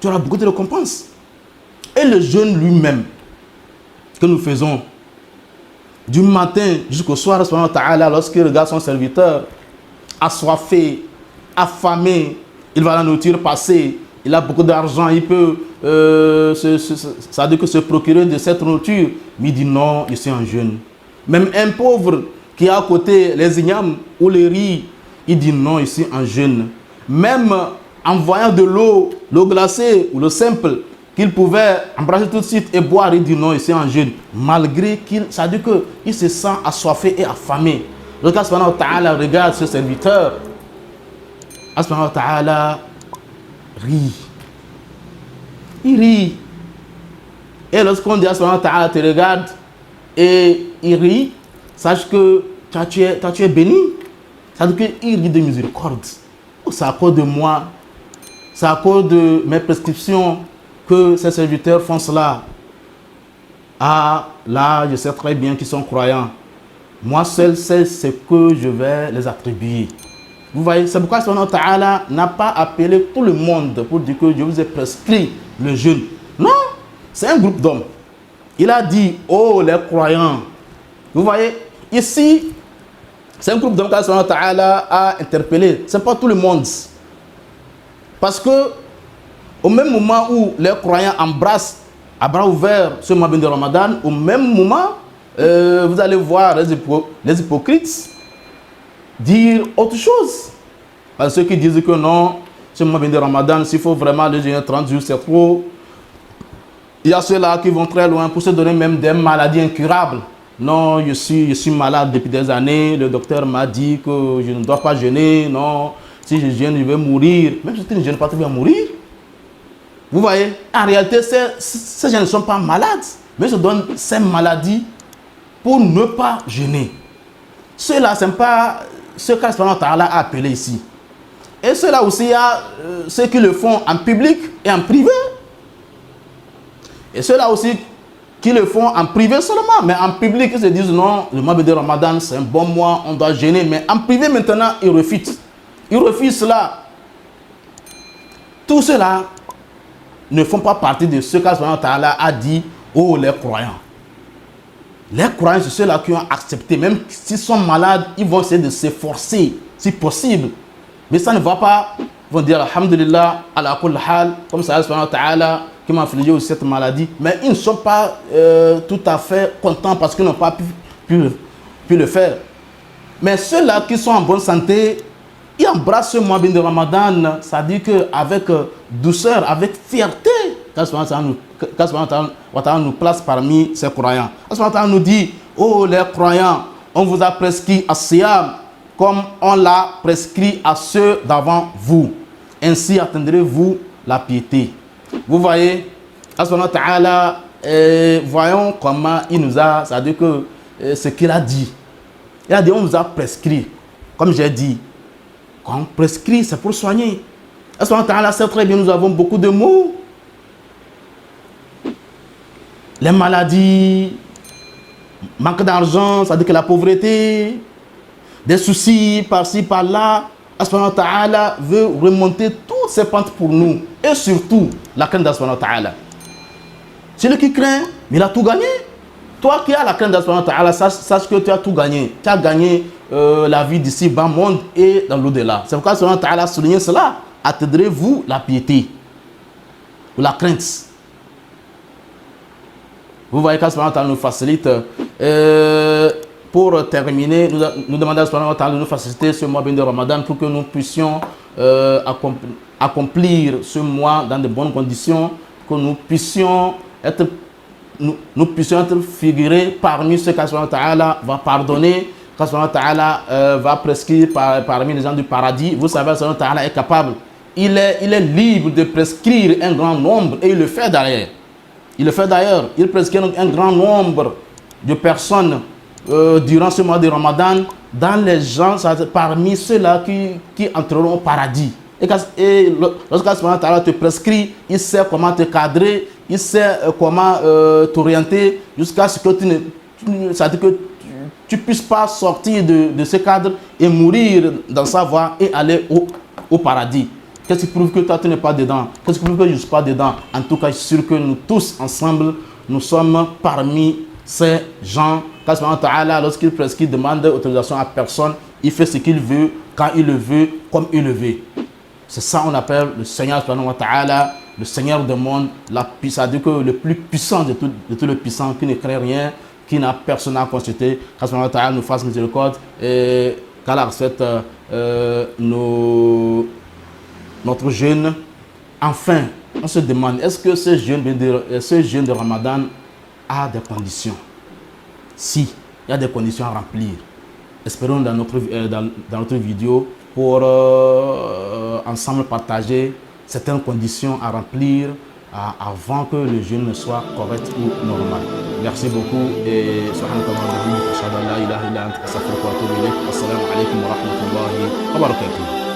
tu auras beaucoup de récompenses. Et le jeûne lui-même que nous faisons du matin jusqu'au soir, lorsqu'il regarde son serviteur assoiffé, affamé, il va la nourriture passer, il a beaucoup d'argent, il peut ça veut dire que se procurer de cette nourriture, mais il dit non, je suis en jeûne. Même un pauvre qui a à côté les ignames ou les riz, il dit non, je suis en jeûne. Même en voyant de l'eau glacée ou le simple, qu'il pouvait embrasser tout de suite et boire, il dit non, il est en jeûne. Malgré ça veut dire qu'il se sent assoiffé et affamé. Donc Allah subhanahu wa ta'ala regarde ce serviteur. Allah subhanahu wa ta'ala rit. Il rit. Et lorsqu'on dit Allah subhanahu wa ta'ala te regarde et il rit, sache que tu es béni. Ça veut dire qu'il rit de miséricorde. C'est à cause de moi, c'est à cause de mes prescriptions que ces serviteurs font cela. Ah, là, je sais très bien qu'ils sont croyants. Moi seul sais ce que je vais les attribuer. Vous voyez, c'est pourquoi Allah Ta'ala n'a pas appelé tout le monde pour dire que je vous ai prescrit le jeûne. Non, c'est un groupe d'hommes. Il a dit, oh les croyants. Vous voyez, ici, c'est un groupe d'hommes qu'Allah Ta'ala a interpellé. Ce n'est pas tout le monde. Parce que au même moment où les croyants embrassent à bras ouverts ce mois de Ramadan, au même moment, vous allez voir les hypocrites dire autre chose. Parce que ceux qui disent que non, ce mois de Ramadan, s'il faut vraiment le jeûner 30 jours, c'est trop. Il y a ceux-là qui vont très loin pour se donner même des maladies incurables. Non, je suis malade depuis des années, le docteur m'a dit que je ne dois pas jeûner, non, si je jeûne, je vais mourir. Même si tu ne jeûnes pas, tu vas mourir. Vous voyez, en réalité, ces gens ne sont pas malades, mais ils se donnent ces maladies pour ne pas jeûner. Ceux-là, ce n'est pas ce qu'Allah a appelé ici. Et ceux-là aussi, il y a ceux qui le font en public et en privé. Et ceux-là aussi qui le font en privé seulement, mais en public, ils se disent non, le mois de Ramadan, c'est un bon mois, on doit jeûner. Mais en privé, maintenant, ils refusent. Ils refusent cela. Tout cela ne font pas partie de ce qu'Allah a dit aux les croyants. Les croyants, c'est ceux-là qui ont accepté. Même s'ils sont malades, ils vont essayer de s'efforcer, si possible. Mais ça ne va pas. Ils vont dire Alhamdulillah, ala kull hal, comme ça, Allah qui m'a infligé aussi cette maladie. Mais ils ne sont pas tout à fait contents parce qu'ils n'ont pas pu le faire. Mais ceux-là qui sont en bonne santé, ils embrassent ce mois de Ramadan, ça dit qu'avec douceur, avec fierté, qu'Allah nous place parmi ces croyants. Allah nous dit, oh les croyants, on vous a prescrit à Siyam comme on l'a prescrit à ceux d'avant vous. Ainsi atteindrez-vous la piété. Vous voyez, Allah, voyons comment il nous a, ça veut dire que ce qu'il a dit. Il a dit, on vous a prescrit, comme j'ai dit. Quand on prescrit, c'est pour soigner. Allah sait très bien, nous avons beaucoup de maux. Les maladies, manque d'argent, ça veut dire que la pauvreté, des soucis par-ci, par-là. Allah veut remonter toutes ces pentes pour nous. Et surtout, la crainte d'Allah. Celui qui craint, il a tout gagné. Toi qui as la crainte d'Allah, sache que tu as tout gagné. Tu as gagné la vie d'ici, bas monde et dans l'au-delà. C'est pourquoi Allah a souligné cela. Atteindrez-vous la piété ou la crainte. Vous voyez qu'Allah nous facilite. Pour terminer, nous demandons à Allah de nous faciliter ce mois de Ramadan pour que nous puissions accomplir ce mois dans de bonnes conditions, que nous puissions être figurés parmi ceux qu'Allah va pardonner, qu'Allah va prescrire parmi les gens du paradis. Vous savez, Allah est capable. Il est libre de prescrire un grand nombre et il le fait d'ailleurs. Il prescrit un grand nombre de personnes durant ce mois de Ramadan dans les gens, parmi ceux-là qui entreront au paradis. Et lorsqu'Allah te prescrit, il sait comment te cadrer, il sait comment t'orienter jusqu'à ce que tu ne puisses pas sortir de ce cadre et mourir dans sa voie et aller au paradis. Qu'est-ce qui prouve que toi, tu n'es pas dedans? Qu'est-ce qui prouve que je ne suis pas dedans? En tout cas, je suis sûr que nous tous ensemble, nous sommes parmi ces gens. Lorsqu'il prescrit, demande autorisation à personne, il fait ce qu'il veut, quand il le veut, comme il le veut. C'est ça qu'on appelle le Seigneur, le Seigneur du monde, c'est-à-dire que le plus puissant de tous les puissants, qui ne crée rien, qui n'a personne à consulter. Qu'Allah nous fasse miséricorde et qu'Allah accepte notre jeûne. Enfin, on se demande, est-ce que ce jeûne de Ramadan a des conditions? Si, il y a des conditions à remplir. Espérons dans notre vidéo pour ensemble partager certaines conditions à remplir avant que le jeûne ne soit correct ou normal. Merci beaucoup et subhanallahi wa bihamdihi ashhadu an la ilaha illa anta astaghfiruka wa atubu ilayk. Assalamu alaykum wa rahmatullahi wa barakatuh.